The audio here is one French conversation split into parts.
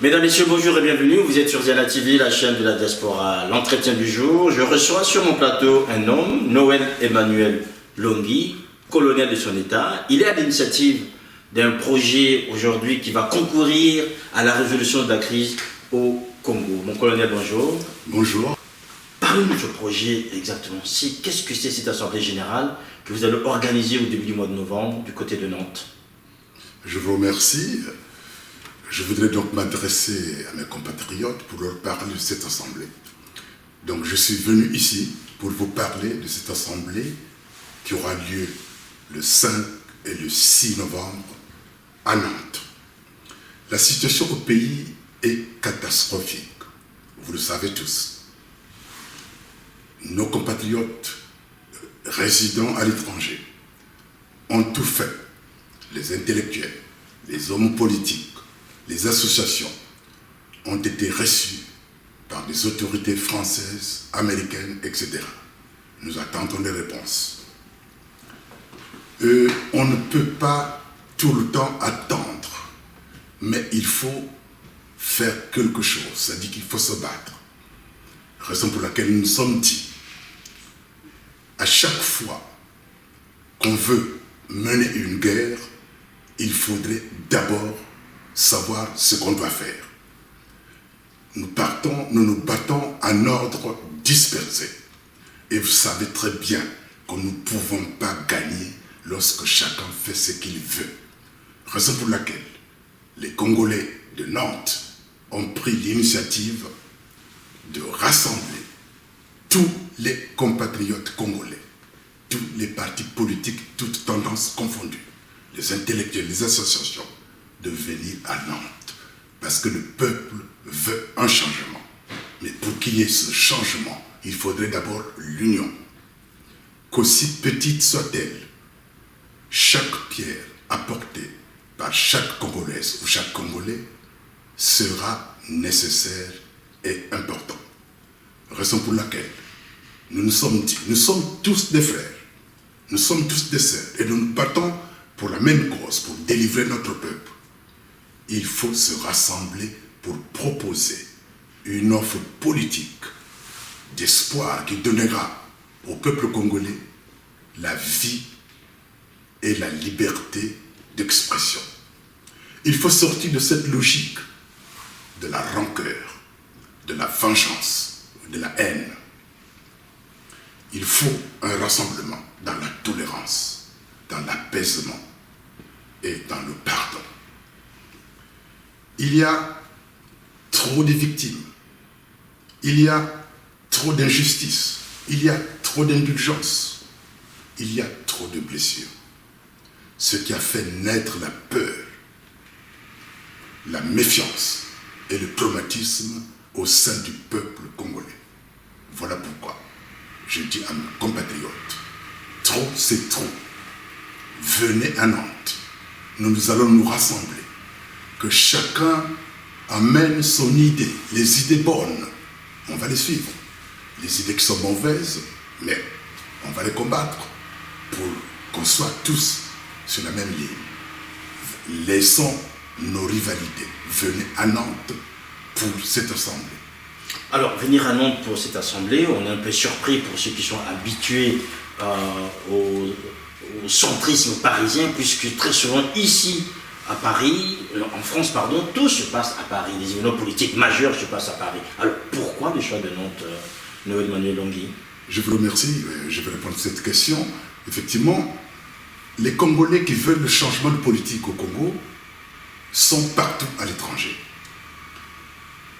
Mesdames, Messieurs, bonjour et bienvenue. Vous êtes sur Ziana TV, la chaîne de la diaspora. L'entretien du jour, je reçois sur mon plateau un homme, Noël Emmanuel Longhi, colonel de son État. Il est à l'initiative d'un projet aujourd'hui qui va concourir à la résolution de la crise au Congo. Mon colonel, bonjour. Bonjour. Parlez-nous de ce projet exactement. Qu'est-ce que c'est cette assemblée générale que vous allez organiser au début du mois de novembre du côté de Nantes? Je vous remercie. Je voudrais donc m'adresser à mes compatriotes pour leur parler de cette assemblée. Donc je suis venu ici pour vous parler de cette assemblée qui aura lieu le 5 et le 6 novembre à Nantes. La situation au pays est catastrophique, vous le savez tous. Nos compatriotes résidant à l'étranger ont tout fait, les intellectuels, les hommes politiques, les associations ont été reçues par des autorités françaises, américaines, etc. Nous attendons les réponses. On ne peut pas tout le temps attendre, mais il faut faire quelque chose, c'est-à-dire qu'il faut se battre. Raison pour laquelle nous nous sommes dit, à chaque fois qu'on veut mener une guerre, il faudrait d'abord savoir ce qu'on doit faire. Nous nous battons en ordre dispersé. Et vous savez très bien que nous ne pouvons pas gagner lorsque chacun fait ce qu'il veut. Raison pour laquelle les Congolais de Nantes ont pris l'initiative de rassembler tous les compatriotes congolais, tous les partis politiques, toutes tendances confondues, les intellectuels, les associations, de venir à Nantes, parce que le peuple veut un changement. Mais pour qu'il y ait ce changement, il faudrait d'abord l'union. Qu'aussi petite soit-elle, chaque pierre apportée par chaque Congolaise ou chaque Congolais sera nécessaire et important. Raison pour laquelle nous nous sommes dit, nous sommes tous des frères, nous sommes tous des sœurs, et nous nous battons pour la même cause, pour délivrer notre peuple. Il faut se rassembler pour proposer une offre politique d'espoir qui donnera au peuple congolais la vie et la liberté d'expression. Il faut sortir de cette logique de la rancœur, de la vengeance, de la haine. Il faut un rassemblement dans la tolérance, dans l'apaisement et dans le pardon. Il y a trop de victimes, il y a trop d'injustice, il y a trop d'indulgence, il y a trop de blessures. Ce qui a fait naître la peur, la méfiance et le traumatisme au sein du peuple congolais. Voilà pourquoi je dis à mes compatriotes, trop c'est trop. Venez à Nantes, nous allons nous rassembler. Que chacun amène son idée, les idées bonnes, on va les suivre. Les idées qui sont mauvaises, mais on va les combattre pour qu'on soit tous sur la même ligne. Laissons nos rivalités. Venez à Nantes pour cette assemblée. Alors, venir à Nantes pour cette assemblée, on est un peu surpris pour ceux qui sont habitués au centrisme parisien, puisque très souvent ici, à Paris, en France, pardon, tout se passe à Paris. Les événements politiques majeurs se passent à Paris. Alors, pourquoi le choix de Nantes, Noël Emmanuel Longhi? Je vous remercie. Je vais répondre à cette question. Effectivement, les Congolais qui veulent le changement de politique au Congo sont partout à l'étranger.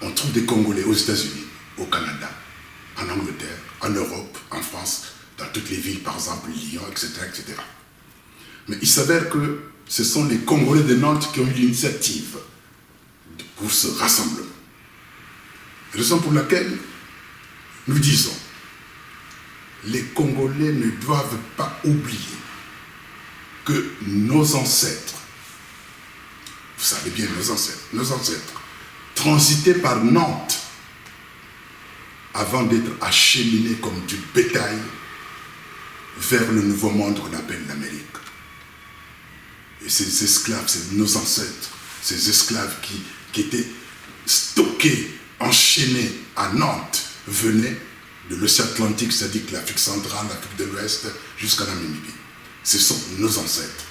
On trouve des Congolais aux États-Unis, au Canada, en Angleterre, en Europe, en France, dans toutes les villes, par exemple Lyon, etc., etc. Mais il s'avère que ce sont les Congolais de Nantes qui ont eu l'initiative pour ce rassemblement. Raison pour laquelle nous disons, les Congolais ne doivent pas oublier que nos ancêtres, vous savez bien nos ancêtres, transitaient par Nantes avant d'être acheminés comme du bétail vers le nouveau monde qu'on appelle l'Amérique. Et ces esclaves, c'est nos ancêtres, ces esclaves qui étaient stockés, enchaînés à Nantes venaient de l'océan Atlantique, c'est-à-dire que l'Afrique centrale, l'Afrique de l'Ouest, jusqu'à la Namibie. Ce sont nos ancêtres.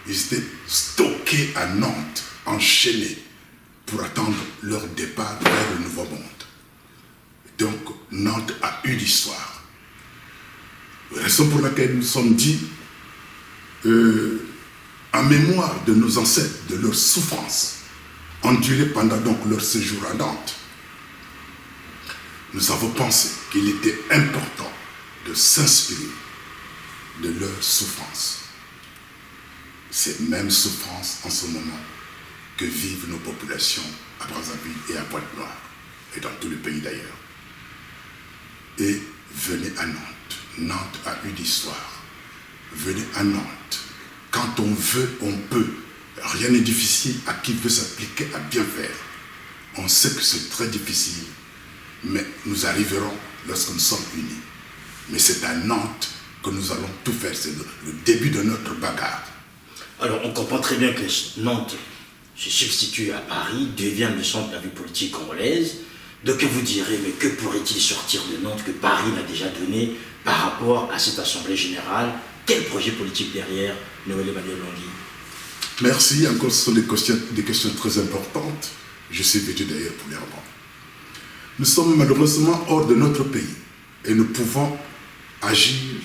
Ils étaient stockés à Nantes, enchaînés, pour attendre leur départ vers le Nouveau Monde. Donc, Nantes a eu l'histoire. Raison pour laquelle nous sommes dit, en mémoire de nos ancêtres, de leur souffrance, endurée pendant donc leur séjour à Nantes, nous avons pensé qu'il était important de s'inspirer de leur souffrance. Ces mêmes souffrances en ce moment que vivent nos populations à Brazzaville et à Pointe-Noire, et dans tout le pays d'ailleurs. Et venez à Nantes. Nantes a eu l'histoire. Venez à Nantes. Quand on veut, on peut. Rien n'est difficile à qui veut s'appliquer à bien faire. On sait que c'est très difficile, mais nous arriverons lorsque nous sommes unis. Mais c'est à Nantes que nous allons tout faire. C'est le début de notre bagarre. Alors, on comprend très bien que Nantes se substitue à Paris, devient le centre de la vie politique congolaise. Donc vous direz, mais que pourrait-il sortir de Nantes que Paris n'a déjà donné par rapport à cette Assemblée générale? Quel projet politique derrière Noël Emmanuel Longui? Merci, encore ce sont des questions très importantes. Je suis vêtu d'ailleurs pour les répondre. Nous sommes malheureusement hors de notre pays et nous pouvons agir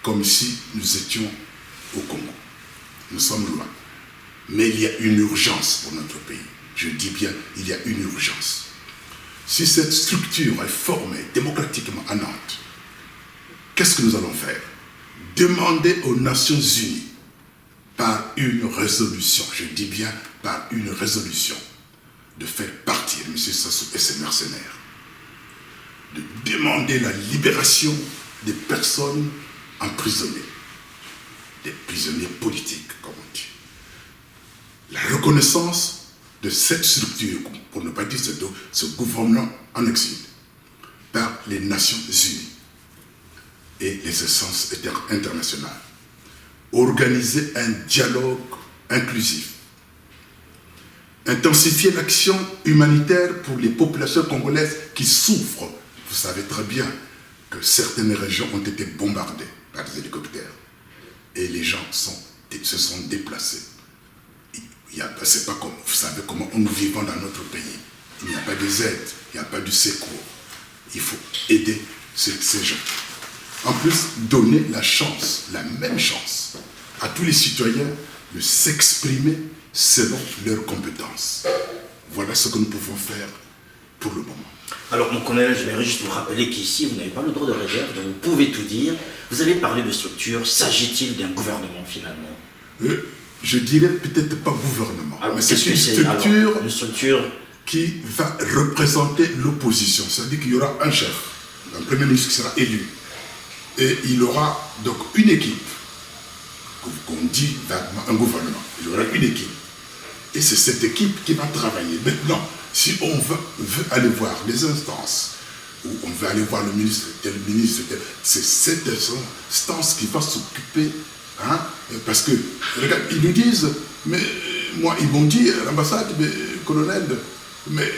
comme si nous étions au Congo. Nous sommes loin. Mais il y a une urgence pour notre pays. Je dis bien, il y a une urgence. Si cette structure est formée démocratiquement à Nantes, qu'est-ce que nous allons faire? Demander aux Nations Unies, par une résolution, je dis bien par une résolution, de faire partir M. Sassou et ses mercenaires, de demander la libération des personnes emprisonnées, des prisonniers politiques, comme on dit. La reconnaissance de cette structure, pour ne pas dire ce gouvernement en exil, par les Nations Unies et les instances internationales. Organiser un dialogue inclusif. Intensifier l'action humanitaire pour les populations congolaises qui souffrent. Vous savez très bien que certaines régions ont été bombardées par des hélicoptères et les gens se sont déplacés. C'est pas comme, vous savez comment nous vivons dans notre pays. Il n'y a pas des aides, il n'y a pas du secours. Il faut aider ces gens. En plus, donner la chance, la même chance, à tous les citoyens de s'exprimer selon leurs compétences. Voilà ce que nous pouvons faire pour le moment. Alors, mon colonel, j'aimerais juste vous rappeler qu'ici, vous n'avez pas le droit de réserve, donc vous pouvez tout dire. Vous avez parlé de structure. S'agit-il d'un gouvernement, finalement? Je dirais peut-être pas gouvernement, alors, mais c'est une structure qui va représenter l'opposition. C'est-à-dire qu'il y aura un chef, un premier ministre qui sera élu. Et il aura donc une équipe, qu'on dit vaguement un gouvernement. Il y aura une équipe. Et c'est cette équipe qui va travailler. Maintenant, si on veut aller voir les instances, ou on veut aller voir le ministre, c'est cette instance qui va s'occuper. Hein? Parce que, regarde, ils nous disent, mais moi, ils m'ont dit à l'ambassade, mais colonel, mais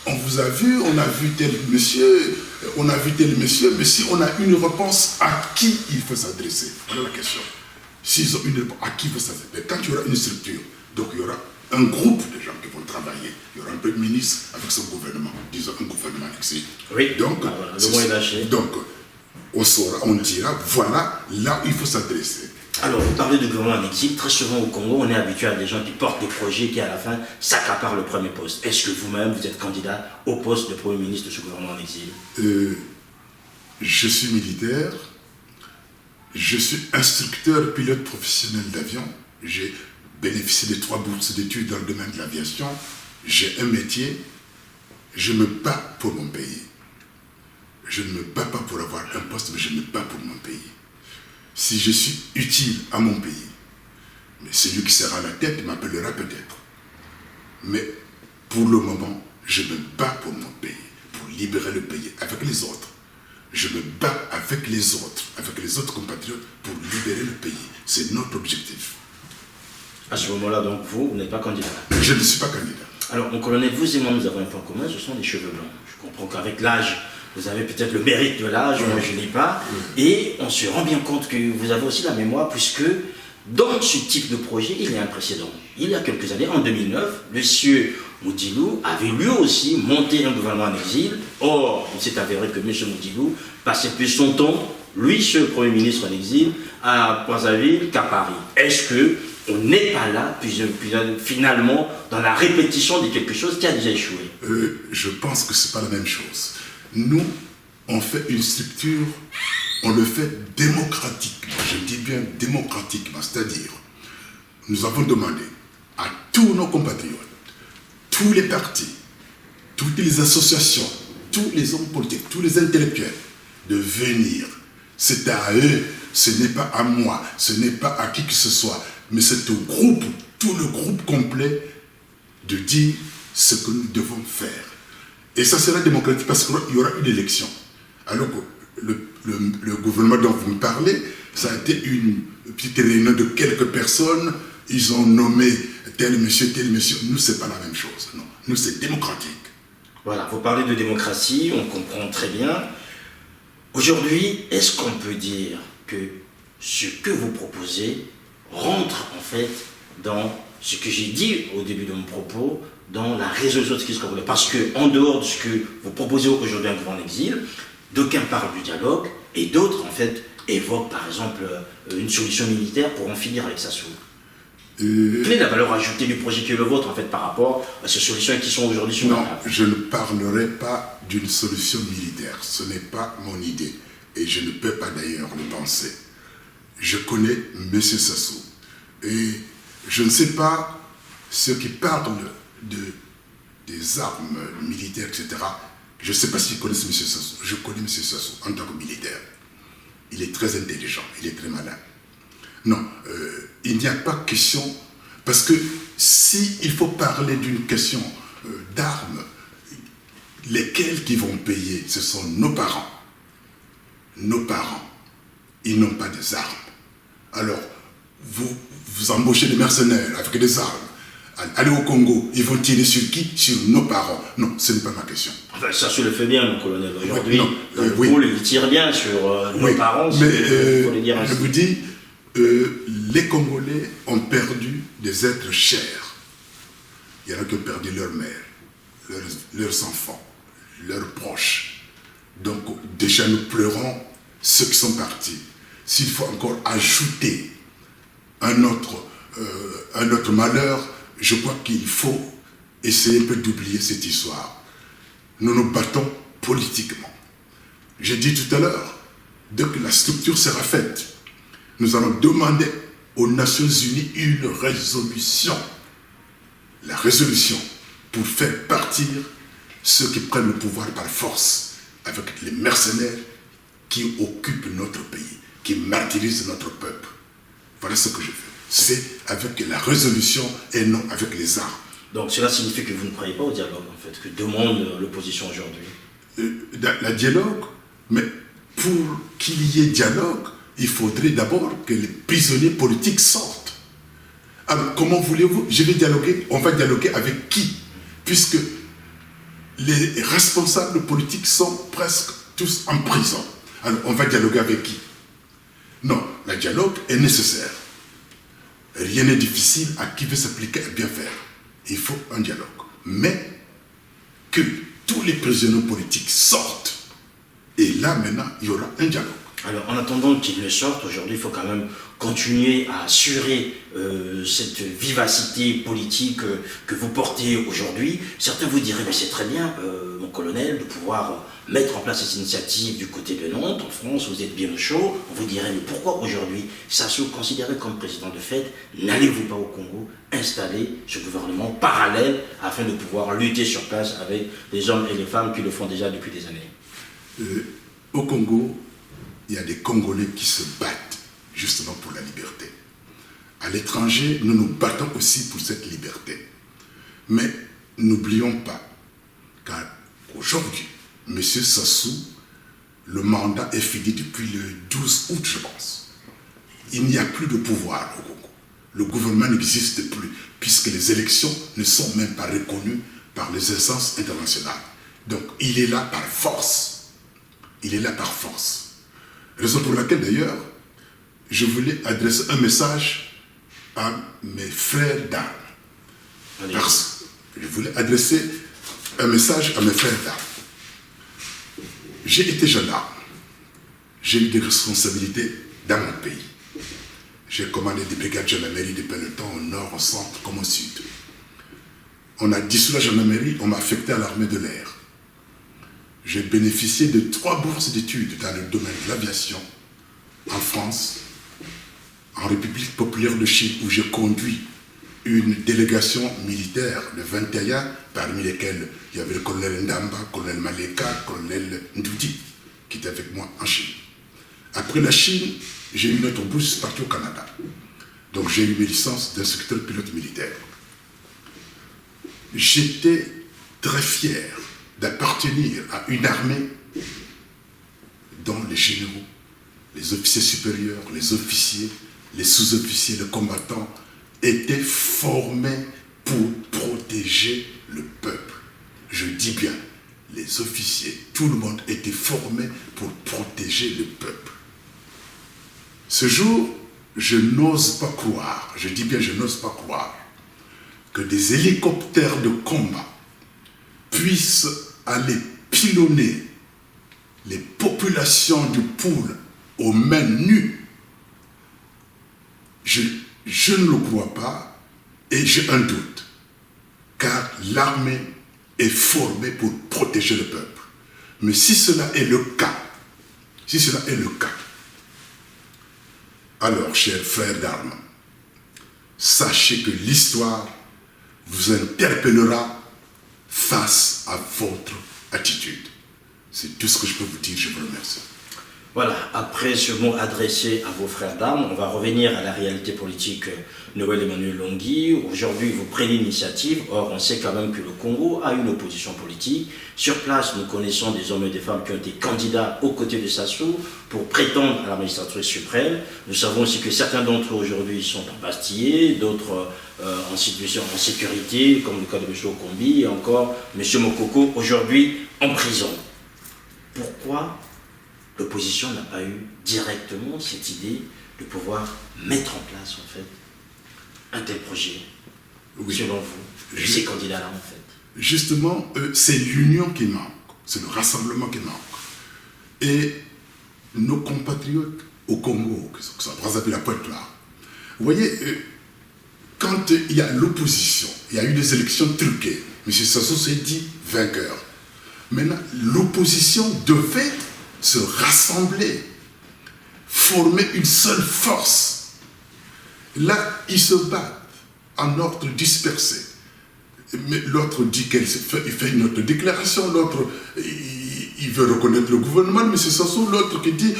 on vous a vu, on a vu tel monsieur, on a vu tel monsieur, mais si on a une réponse, à qui il faut s'adresser? Voilà la question. S'ils ont une réponse, à qui il faut s'adresser? Quand il y aura une structure, donc il y aura un groupe de gens qui vont travailler. Il y aura un premier ministre avec son gouvernement, disons un gouvernement exil. Oui, donc, le mot est lâché. Donc, on saura, on dira, voilà, là où il faut s'adresser. Alors, vous parlez de gouvernement en exil. Très souvent au Congo, on est habitué à des gens qui portent des projets qui, à la fin, s'accaparent le premier poste. Est-ce que vous-même, vous êtes candidat au poste de Premier ministre de ce gouvernement en exil? Je suis militaire. Je suis instructeur pilote professionnel d'avion. J'ai bénéficié de 3 bourses d'études dans le domaine de l'aviation. J'ai un métier. Je me bats pour mon pays. Je ne me bats pas pour avoir un poste, mais je me bats pour mon pays. Si je suis utile à mon pays, mais celui qui sera à la tête m'appellera peut-être. Mais pour le moment, je me bats pour mon pays, pour libérer le pays avec les autres. Je me bats avec les autres compatriotes pour libérer le pays. C'est notre objectif. À ce moment-là, donc, vous n'êtes pas candidat? Je ne suis pas candidat. Alors, mon colonel, vous et moi, nous avons un point commun, ce sont les cheveux blancs. Je comprends qu'avec l'âge, vous avez peut-être le mérite de l'âge, moi je ne l'ai pas. Et on se rend bien compte que vous avez aussi la mémoire, puisque dans ce type de projet, il y a un précédent. Il y a quelques années, en 2009, le sieur Moudilou avait lui aussi monté un gouvernement en exil. Or, il s'est avéré que M. Moudilou passait plus son temps, lui, ce Premier ministre en exil, à Brazzaville qu'à Paris. Est-ce qu'on n'est pas là, puis finalement, dans la répétition de quelque chose qui a déjà échoué? Je pense que ce n'est pas la même chose. Nous, on fait une structure, on le fait démocratiquement. Je dis bien démocratiquement, c'est-à-dire, nous avons demandé à tous nos compatriotes, tous les partis, toutes les associations, tous les hommes politiques, tous les intellectuels, de venir. C'est à eux, ce n'est pas à moi, ce n'est pas à qui que ce soit, mais c'est au groupe, tout le groupe complet, de dire ce que nous devons faire. Et ça sera démocratique parce qu'il y aura une élection. Alors que le gouvernement dont vous me parlez, ça a été une petite réunion de quelques personnes, ils ont nommé tel monsieur. Nous, c'est pas la même chose. Non. Nous, c'est démocratique. Voilà, vous parlez de démocratie, on comprend très bien. Aujourd'hui, est-ce qu'on peut dire que ce que vous proposez rentre en fait dans ce que j'ai dit au début de mon propos, dans la résolution de ce qui se problème? Parce qu'en dehors de ce que vous proposez aujourd'hui un gouvernement en exil, d'aucuns parlent du dialogue et d'autres en fait évoquent par exemple une solution militaire pour en finir avec Sassou. Quelle est la valeur ajoutée du projet qui est le vôtre en fait par rapport à ces solutions qui sont aujourd'hui sur la table? Non, je ne parlerai pas d'une solution militaire. Ce n'est pas mon idée. Et je ne peux pas d'ailleurs le penser. Je connais M. Sassou. Et je ne sais pas ceux qui parlent des armes militaires, etc. Je ne sais pas s'ils connaissent M. Sassou. Je connais M. Sassou en tant que militaire. Il est très intelligent, il est très malin. Non, il n'y a pas question, parce que s'il faut parler d'une question d'armes, lesquels qui vont payer, ce sont nos parents. Nos parents, ils n'ont pas des armes. Alors, vous embauchez des mercenaires avec des armes. Allez au Congo, ils vont tirer sur qui? Sur nos parents. Non, ce n'est pas ma question. Enfin, ça se le fait bien, mon colonel. Aujourd'hui, oui, il tire bien sur nos parents. Mais faut le dire ainsi. je vous dis, les Congolais ont perdu des êtres chers. Il y en a qui ont perdu leur mère, leurs enfants, leurs proches. Donc, déjà, nous pleurons ceux qui sont partis. S'il faut encore ajouter un autre malheur, je crois qu'il faut essayer un peu d'oublier cette histoire. Nous nous battons politiquement. J'ai dit tout à l'heure, dès que la structure sera faite, nous allons demander aux Nations Unies une résolution. La résolution pour faire partir ceux qui prennent le pouvoir par force, avec les mercenaires qui occupent notre pays, qui martyrisent notre peuple. Voilà ce que je fais. C'est avec la résolution et non avec les armes. Donc cela signifie que vous ne croyez pas au dialogue, en fait, que demande l'opposition aujourd'hui? La dialogue, mais pour qu'il y ait dialogue, il faudrait d'abord que les prisonniers politiques sortent. Alors, comment voulez-vous? Je vais dialoguer, on va dialoguer avec qui? Puisque les responsables politiques sont presque tous en prison. Alors, on va dialoguer avec qui? Non, le dialogue est nécessaire. Rien n'est difficile à qui veut s'appliquer à bien faire. Il faut un dialogue. Mais que tous les prisonniers politiques sortent. Et là, maintenant, il y aura un dialogue. Alors, en attendant qu'ils ne sortent, aujourd'hui, il faut quand même continuer à assurer cette vivacité politique que vous portez aujourd'hui. Certains vous diraient, mais c'est très bien, mon colonel, de pouvoir mettre en place cette initiative du côté de Nantes, en France, vous êtes bien au chaud. On vous dirait, mais pourquoi aujourd'hui, Sassou considéré comme président de fait, n'allez-vous pas au Congo installer ce gouvernement parallèle afin de pouvoir lutter sur place avec les hommes et les femmes qui le font déjà depuis des années? Au Congo, il y a des Congolais qui se battent justement pour la liberté. À l'étranger, nous nous battons aussi pour cette liberté. Mais n'oublions pas qu'aujourd'hui, M. Sassou, le mandat est fini depuis le 12 août, je pense. Il n'y a plus de pouvoir au Congo. le gouvernement n'existe plus, puisque les élections ne sont même pas reconnues par les instances internationales. Donc il est là par force. Il est là par force. Raison pour laquelle d'ailleurs, je voulais adresser un message à mes frères d'armes. Parce que je voulais adresser un message à mes frères d'armes. J'ai été gendarme. J'ai eu des responsabilités dans mon pays. J'ai commandé des brigades gendarmerie de peloton au nord, au centre comme au sud. On a dissous la gendarmerie, on m'a affecté à l'armée de l'air. J'ai bénéficié de 3 bourses d'études dans le domaine de l'aviation en France, en République populaire de Chine, où j'ai conduit une délégation militaire de 21, parmi lesquels il y avait le colonel Ndamba, le colonel Maleka, le colonel Ndoudi, qui était avec moi en Chine. Après la Chine, j'ai eu une autre bourse, je suis parti au Canada. Donc j'ai eu mes licences d'instructeur pilote militaire. J'étais très fier d'appartenir à une armée dont les généraux, les officiers supérieurs, les officiers, les sous-officiers, les combattants étaient formés pour protéger le peuple. Je dis bien, les officiers, tout le monde était formé pour protéger le peuple. Ce jour, je n'ose pas croire, je dis bien je n'ose pas croire, que des hélicoptères de combat puissent aller pilonner les populations du Poul aux mains nues. Je ne le crois pas et j'ai un doute, car l'armée est formée pour protéger le peuple. Mais si cela est le cas, alors, chers frères d'armes, sachez que l'histoire vous interpellera face à votre attitude. C'est tout ce que je peux vous dire, je vous remercie. Voilà, après ce mot adressé à vos frères d'armes, on va revenir à la réalité politique. Noël Emmanuel Longui, aujourd'hui vous prenez l'initiative, or on sait quand même que le Congo a une opposition politique. Sur place, nous connaissons des hommes et des femmes qui ont été candidats aux côtés de Sassou pour prétendre à la magistrature suprême. Nous savons aussi que certains d'entre eux aujourd'hui sont embastillés, d'autres en situation en sécurité, comme le cas de M. Okombi, et encore M. Mokoko aujourd'hui en prison. Pourquoi l'opposition n'a pas eu directement cette idée de pouvoir mettre en place en fait un tel projet, selon vous, ces candidats-là en fait? Justement, c'est l'union qui manque, c'est le rassemblement qui manque. Et nos compatriotes au Congo, que ce soit Brazzaville, la Pointe-Noire, vous voyez, quand il y a l'opposition, il y a eu des élections truquées, M. Sassou s'est dit vainqueur. Maintenant, l'opposition devait se rassembler, former une seule force. Là, ils se battent en ordre dispersé. Mais l'autre dit qu'il fait une autre déclaration, l'autre, il veut reconnaître le gouvernement, mais c'est Sassou, l'autre qui dit,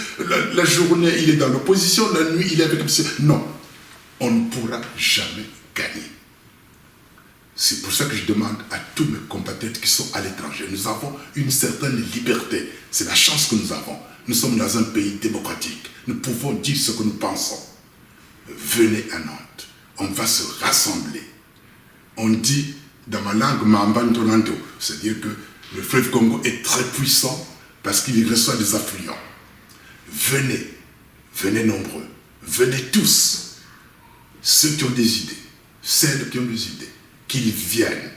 la journée, il est dans l'opposition, la nuit, il est avec... Non, on ne pourra jamais gagner. C'est pour ça que je demande à tous mes compatriotes qui sont à l'étranger, nous avons une certaine liberté, c'est la chance que nous avons. Nous sommes dans un pays démocratique, nous pouvons dire ce que nous pensons. Venez à Nantes, on va se rassembler. On dit dans ma langue Mambantonando, c'est-à-dire que le fleuve Congo est très puissant parce qu'il reçoit des affluents. Venez, venez nombreux, venez tous, ceux qui ont des idées, celles qui ont des idées, qu'ils viennent.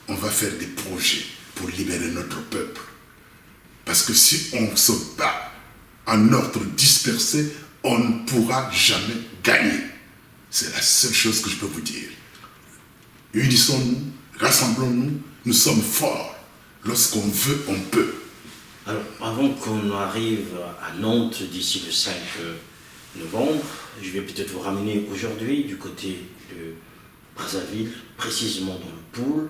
On va faire des projets pour libérer notre peuple. Parce que si on se bat en ordre dispersé, on ne pourra jamais gagner. C'est la seule chose que je peux vous dire. Unissons-nous, rassemblons-nous, nous sommes forts. Lorsqu'on veut, on peut. Alors, avant qu'on arrive à Nantes d'ici le 5 novembre, je vais peut-être vous ramener aujourd'hui du côté de Brazzaville, précisément dans le Poul,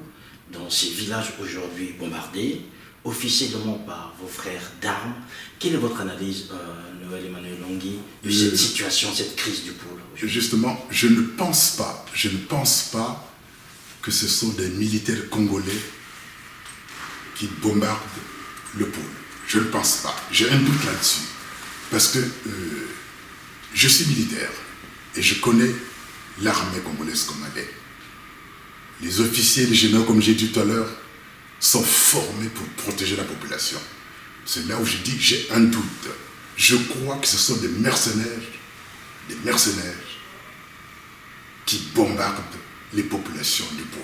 dans ces villages aujourd'hui bombardés, officiellement par vos frères d'armes. Quelle est votre analyse, Noël Emmanuel Longui, de cette situation, cette crise du Poul? Justement, je ne pense pas que ce sont des militaires congolais qui bombardent le Poul. Je ne pense pas. J'ai un doute là-dessus. Parce que je suis militaire et je connais l'armée congolaise commandait. Les officiers, les généraux, comme j'ai dit tout à l'heure, sont formés pour protéger la population. C'est là où je dis j'ai un doute. Je crois que ce sont des mercenaires qui bombardent les populations du pôle.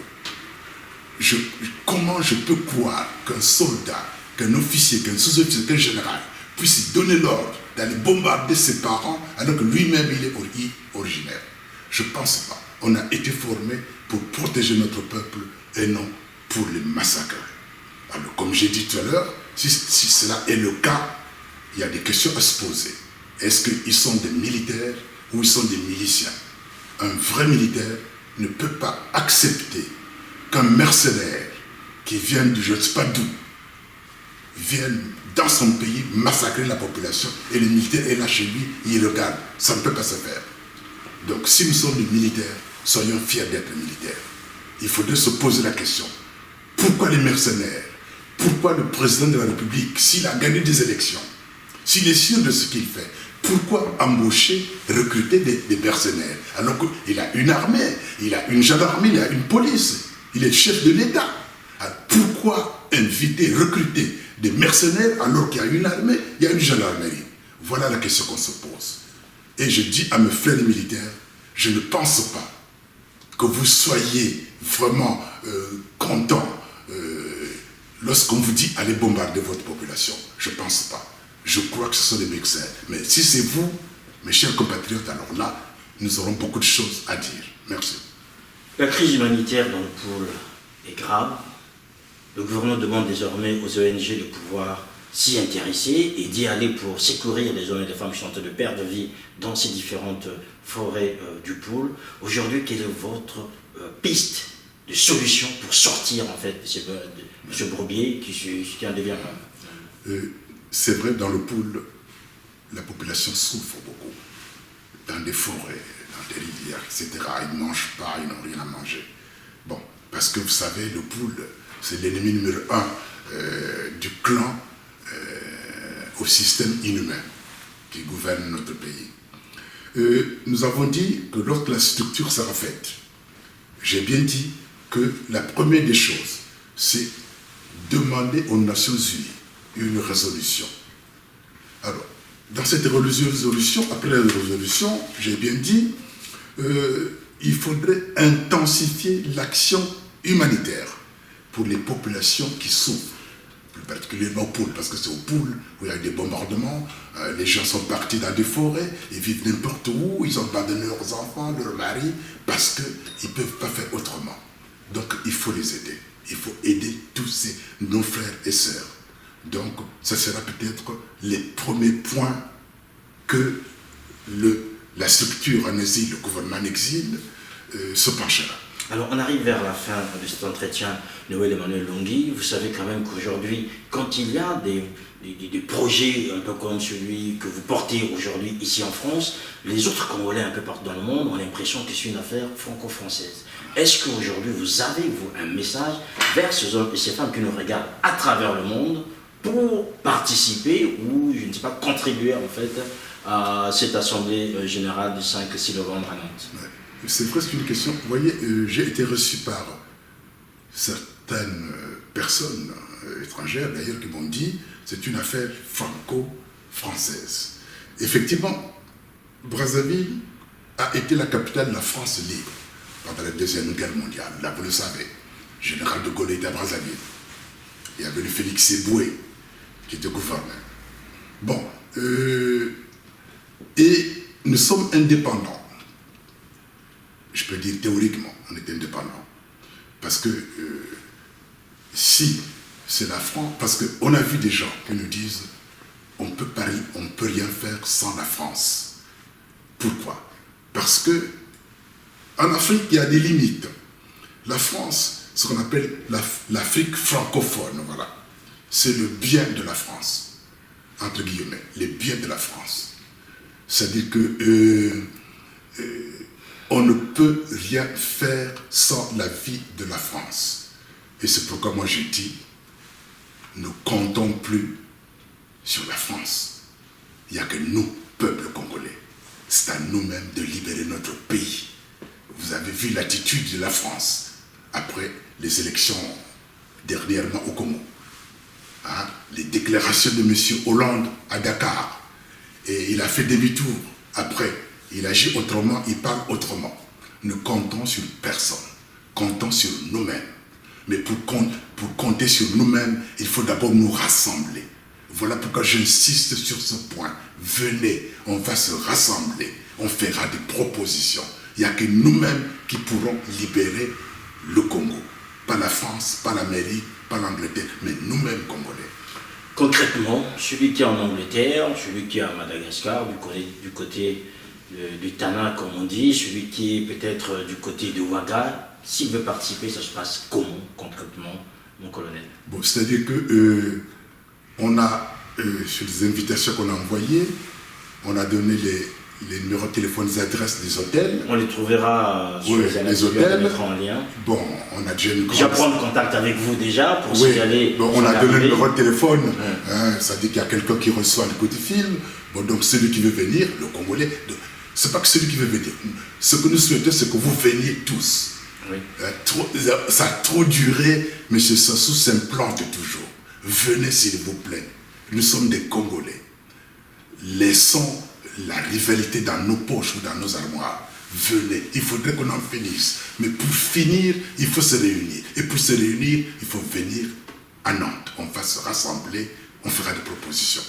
Comment je peux croire qu'un soldat, qu'un officier, qu'un sous-officier, qu'un général puisse donner l'ordre d'aller bombarder ses parents alors que lui-même il est originaire? Je ne pense pas. On a été formé pour protéger notre peuple et non pour les massacrer. Alors, comme j'ai dit tout à l'heure, si cela est le cas, il y a des questions à se poser. Est-ce qu'ils sont des militaires ou ils sont des miliciens? Un vrai militaire ne peut pas accepter qu'un mercenaire qui vient de je ne sais pas d'où vienne dans son pays massacrer la population et le militaire est là chez lui, il regarde. Ça ne peut pas se faire. Donc si nous sommes des militaires, soyons fiers d'être militaires. Il faudrait se poser la question. Pourquoi les mercenaires? Pourquoi le président de la République, s'il a gagné des élections, s'il est sûr de ce qu'il fait, pourquoi embaucher, recruter des mercenaires? Alors qu'il a une armée, il a une gendarmerie, il a une police, il est chef de l'État. Alors pourquoi inviter, recruter des mercenaires alors qu'il y a une armée, il y a une gendarmerie? Voilà la question qu'on se pose. Et je dis à mes frères militaires, je ne pense pas que vous soyez vraiment contents lorsqu'on vous dit allez bombarder votre population. Je ne pense pas. Je crois que ce sont des médecins. Mais si c'est vous, mes chers compatriotes, alors là, nous aurons beaucoup de choses à dire. Merci. La crise humanitaire dans le pôle est grave. Le gouvernement demande désormais aux ONG de pouvoir s'y intéresser et d'y aller pour secourir les hommes et les femmes qui sont en train de perdre vie dans ces différentes forêts du pôle. Aujourd'hui, quelle est votre piste de solution pour sortir en fait de ce bourbier qui en devient un? C'est vrai, dans le pôle, la population souffre beaucoup. Dans des forêts, dans des rivières, etc. Ils ne mangent pas, ils n'ont rien à manger. Bon, parce que vous savez, le pôle, c'est l'ennemi numéro 1 du clan au système inhumain qui gouverne notre pays. Nous avons dit que lorsque la structure sera faite, j'ai bien dit que la première des choses, c'est demander aux Nations Unies une résolution. Alors, dans cette résolution, après la résolution, j'ai bien dit, il faudrait intensifier l'action humanitaire pour les populations qui souffrent, plus particulièrement au pôle, parce que c'est au pôle où il y a eu des bombardements, les gens sont partis dans des forêts, ils vivent n'importe où, ils ont abandonné leurs enfants, leurs maris, parce qu'ils ne peuvent pas faire autrement. Donc il faut les aider. Il faut aider tous nos frères et sœurs. Donc, ça sera peut-être les premiers points que la structure en exil, le gouvernement en exil, se penchera. Alors, on arrive vers la fin de cet entretien, Noël Emmanuel Longhi. Vous savez quand même qu'aujourd'hui, quand il y a des projets un peu comme celui que vous portez aujourd'hui ici en France, les autres Congolais un peu partout dans le monde ont l'impression que c'est une affaire franco-française. Est-ce qu'aujourd'hui, vous avez, vous, un message vers ces hommes et ces femmes qui nous regardent à travers le monde pour participer ou, je ne sais pas, contribuer en fait à cette assemblée générale du 5-6 novembre à Nantes? Ouais. C'est presque une question. Vous voyez, j'ai été reçu par certaines personnes étrangères d'ailleurs qui m'ont dit c'est une affaire franco-française. Effectivement, Brazzaville a été la capitale de la France libre pendant la Deuxième Guerre mondiale. Là, vous le savez, le général de Gaulle était à Brazzaville. Il y avait le Félix Éboué qui était gouverneur. Bon, et nous sommes indépendants. Je peux dire théoriquement, on est indépendants. Parce que si c'est la France, parce qu'on a vu des gens qui nous disent on ne peut rien faire sans la France. Pourquoi? Parce que en Afrique, il y a des limites. La France, ce qu'on appelle l'Afrique francophone, voilà. C'est le bien de la France, entre guillemets, les biens de la France. C'est-à-dire que on ne peut rien faire sans la vie de la France. Et c'est pourquoi moi je dis, ne comptons plus sur la France. Il n'y a que nous, peuple congolais. C'est à nous-mêmes de libérer notre pays. Vous avez vu l'attitude de la France après les élections dernièrement au Congo. Hein? Les déclarations de M. Hollande à Dakar. Et il a fait demi-tour. Après, il agit autrement, il parle autrement. Nous comptons sur personne. Comptons sur nous-mêmes. Mais pour compter sur nous-mêmes, il faut d'abord nous rassembler. Voilà pourquoi j'insiste sur ce point. Venez, on va se rassembler. On fera des propositions. Il n'y a que nous-mêmes qui pourrons libérer le Congo. Pas la France, pas l'Amérique, pas l'Angleterre, mais nous-mêmes Congolais. Concrètement, celui qui est en Angleterre, celui qui est à Madagascar, du côté du Tana, comme on dit, celui qui est peut-être du côté de Ouaga, s'il veut participer, ça se passe comment, concrètement, mon colonel? Bon, c'est-à-dire que on a, sur les invitations qu'on a envoyées, on a donné les numéros de téléphone, les adresses des hôtels. On les trouvera sur les hôtels. On mettra en lien. Bon, on a déjà une grande... Déjà prendre contact avec vous déjà pour signaler. Bon, on a donné le numéro de téléphone. Hein, ça dit qu'il y a quelqu'un qui reçoit un coup de fil. Bon, donc celui qui veut venir, le Congolais, c'est pas que celui qui veut venir. Ce que nous souhaitons, c'est que vous veniez tous. Oui. Ça a trop duré, mais M. Sassou s'implante toujours. Venez s'il vous plaît. Nous sommes des Congolais. Laissons la rivalité dans nos poches ou dans nos armoires. Venez, il faudrait qu'on en finisse. Mais pour finir, il faut se réunir. Et pour se réunir, il faut venir à Nantes. On va se rassembler, on fera des propositions.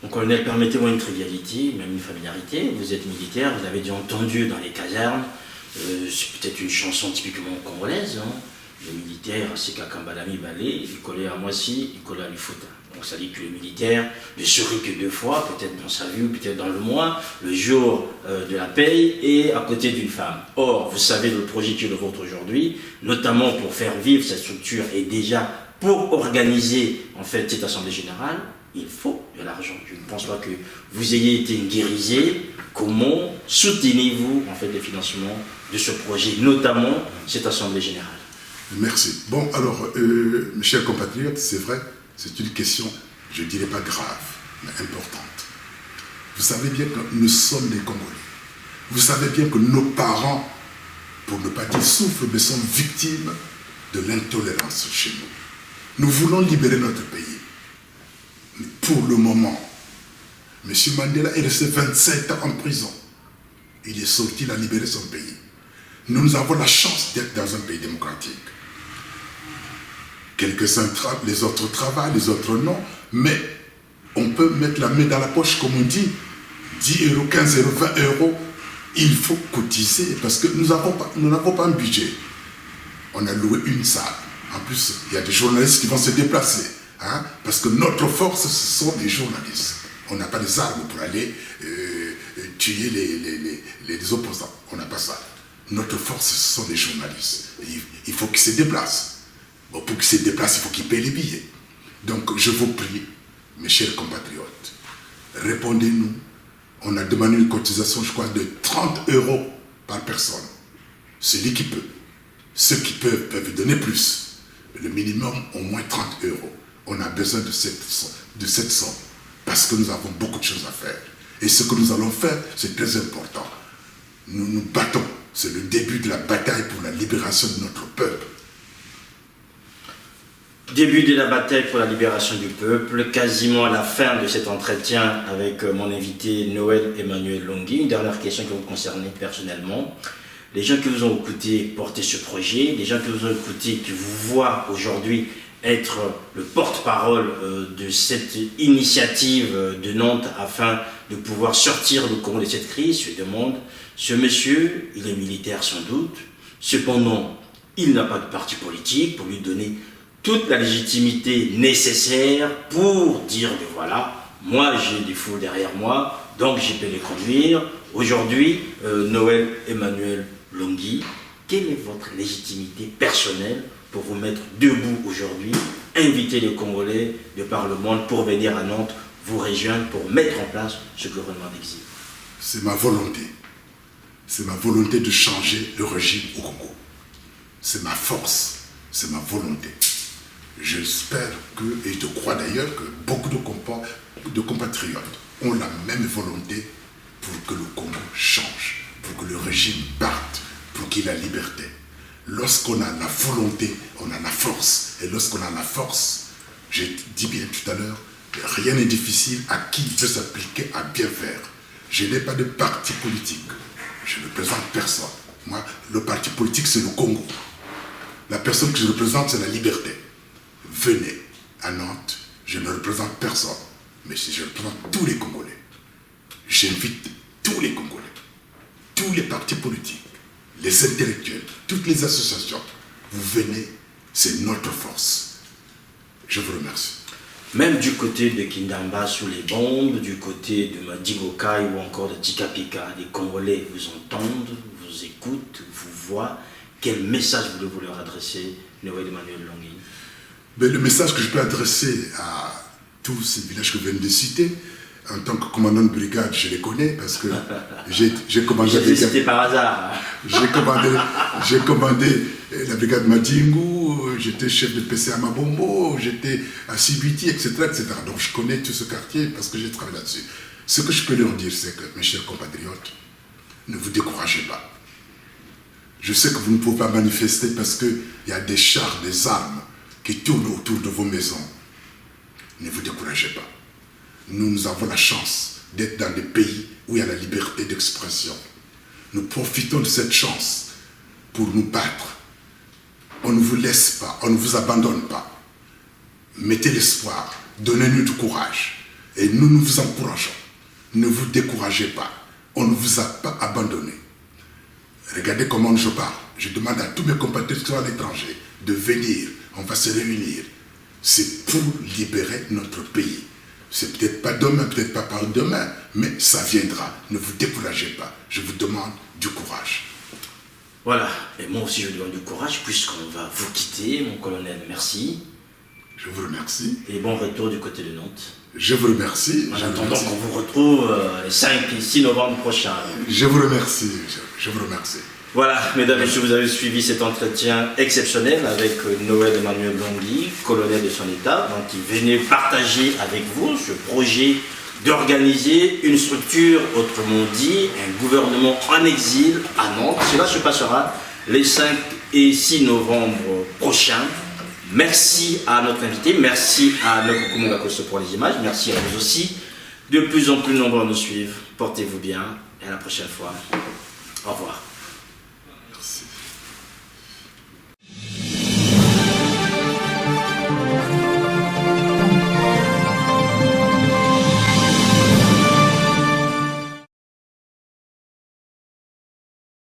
Mon colonel, permettez-moi une trivialité, même une familiarité. Vous êtes militaire, vous avez déjà entendu dans les casernes, c'est peut-être une chanson typiquement congolaise, hein. Les militaires, c'est Kakambalami Balé, il collait à Moissy, il collait à Lufouta. Donc ça dit que le militaire ne sourit que 2 fois, peut-être dans sa vie ou peut-être dans le mois, le jour de la paye et à côté d'une femme. Or, vous savez, le projet qui est le vôtre aujourd'hui, notamment pour faire vivre cette structure et déjà pour organiser en fait cette assemblée générale, il faut de l'argent. Je ne pense pas que vous ayez été guérisé. Comment soutenez-vous en fait le financement de ce projet, notamment cette assemblée générale? Merci. Bon, alors, mes chers compatriotes, c'est vrai, c'est une question, je ne dirais pas grave, mais importante. Vous savez bien que nous sommes des Congolais. Vous savez bien que nos parents, pour ne pas dire souffrent, mais sont victimes de l'intolérance chez nous. Nous voulons libérer notre pays. Mais pour le moment, M. Mandela est resté 27 ans en prison. Il est sorti, il a libéré son pays. Nous avons la chance d'être dans un pays démocratique. Quelques-uns travaillent, les autres travaillent, les autres non, mais on peut mettre la main dans la poche, comme on dit, 10 euros, 15 euros, 20 euros, il faut cotiser, parce que nous n'avons pas un budget. On a loué une salle. En plus, il y a des journalistes qui vont se déplacer, hein, parce que notre force, ce sont les journalistes. On n'a pas les armes pour aller tuer les opposants. On n'a pas ça. Notre force, ce sont les journalistes. Il faut qu'ils se déplacent. Bon, pour qu'ils se déplacent, il faut qu'ils payent les billets. Donc, je vous prie, mes chers compatriotes, répondez-nous. On a demandé une cotisation, je crois, de 30 euros par personne. Celui qui peut. Ceux qui peuvent donner plus. Le minimum, au moins 30 euros. On a besoin de cette somme. Parce que nous avons beaucoup de choses à faire. Et ce que nous allons faire, c'est très important. Nous nous battons. C'est le début de la bataille pour la libération de notre peuple. Début de la bataille pour la libération du peuple, quasiment à la fin de cet entretien avec mon invité Noël Emmanuel Longui. Une dernière question qui vous concerne personnellement. Les gens qui vous ont écouté porter ce projet, les gens qui vous ont écouté, qui vous voient aujourd'hui être le porte-parole de cette initiative de Nantes afin de pouvoir sortir le Congo de cette crise, se demandent, ce monsieur, il est militaire sans doute, cependant, il n'a pas de parti politique pour lui donner toute la légitimité nécessaire pour dire que voilà, moi j'ai des foules derrière moi, donc je peux les conduire. Aujourd'hui, Noël Emmanuel Longui, quelle est votre légitimité personnelle pour vous mettre debout aujourd'hui, inviter les Congolais de par le monde pour venir à Nantes, vous rejoindre pour mettre en place ce gouvernement d'exil? C'est ma volonté. C'est ma volonté de changer le régime au Congo. C'est ma force, c'est ma volonté. J'espère que, et je crois d'ailleurs que beaucoup de compatriotes ont la même volonté pour que le Congo change, pour que le régime parte, pour faut qu'il y ait la liberté. Lorsqu'on a la volonté, on a la force. Et lorsqu'on a la force, j'ai dit bien tout à l'heure, rien n'est difficile à qui veut s'appliquer à bien faire. Je n'ai pas de parti politique. Je ne représente personne. Moi, le parti politique, c'est le Congo. La personne que je représente, c'est la liberté. Venez à Nantes, je ne représente personne. Mais si je représente tous les Congolais, j'invite tous les Congolais, tous les partis politiques, les intellectuels, toutes les associations. Vous venez, c'est notre force. Je vous remercie. Même du côté de Kindamba sous les bombes, du côté de Madigokai ou encore de Tikapika, les Congolais vous entendent, vous écoutent, vous voient. Quel message voulez-vous leur adresser, Noël Emmanuel Longhi? Le message que je peux adresser à tous ces villages que je viens de citer, en tant que commandant de brigade, je les connais parce que j'ai commandé... C'était par hasard. J'ai commandé la brigade Madingu, j'étais chef de PC à Mabombo, j'étais à Sibiti, etc., etc. Donc je connais tout ce quartier parce que j'ai travaillé là-dessus. Ce que je peux leur dire, c'est que, mes chers compatriotes, ne vous découragez pas. Je sais que vous ne pouvez pas manifester parce qu'il y a des chars, des armes qui tournent autour de vos maisons. Ne vous découragez pas. Nous avons la chance d'être dans des pays où il y a la liberté d'expression. Nous profitons de cette chance pour nous battre. On ne vous laisse pas, on ne vous abandonne pas. Mettez l'espoir, donnez-nous du courage. Et nous vous encourageons. Ne vous découragez pas. On ne vous a pas abandonné. Regardez comment je parle. Je demande à tous mes compatriotes qui sont à l'étranger de venir. On va se réunir. C'est pour libérer notre pays. C'est peut-être pas demain, peut-être pas par demain, mais ça viendra. Ne vous découragez pas. Je vous demande du courage. Voilà. Et moi aussi, je vous demande du courage puisqu'on va vous quitter, mon colonel. Merci. Je vous remercie. Et bon retour du côté de Nantes. Je vous remercie. En attendant qu'on vous retrouve les 5 et 6 novembre prochains. Je vous remercie. Je vous remercie. Voilà, mesdames et messieurs, vous avez suivi cet entretien exceptionnel avec Noël Emmanuel Longhi, colonel de son état, donc il venait partager avec vous ce projet d'organiser une structure, autrement dit, un gouvernement en exil à Nantes. Cela se passera les 5 et 6 novembre prochains. Merci à notre invité, merci à Nokuku Mongakoso pour les images, merci à vous aussi, de plus en plus nombreux à nous suivre. Portez-vous bien et à la prochaine fois. Au revoir.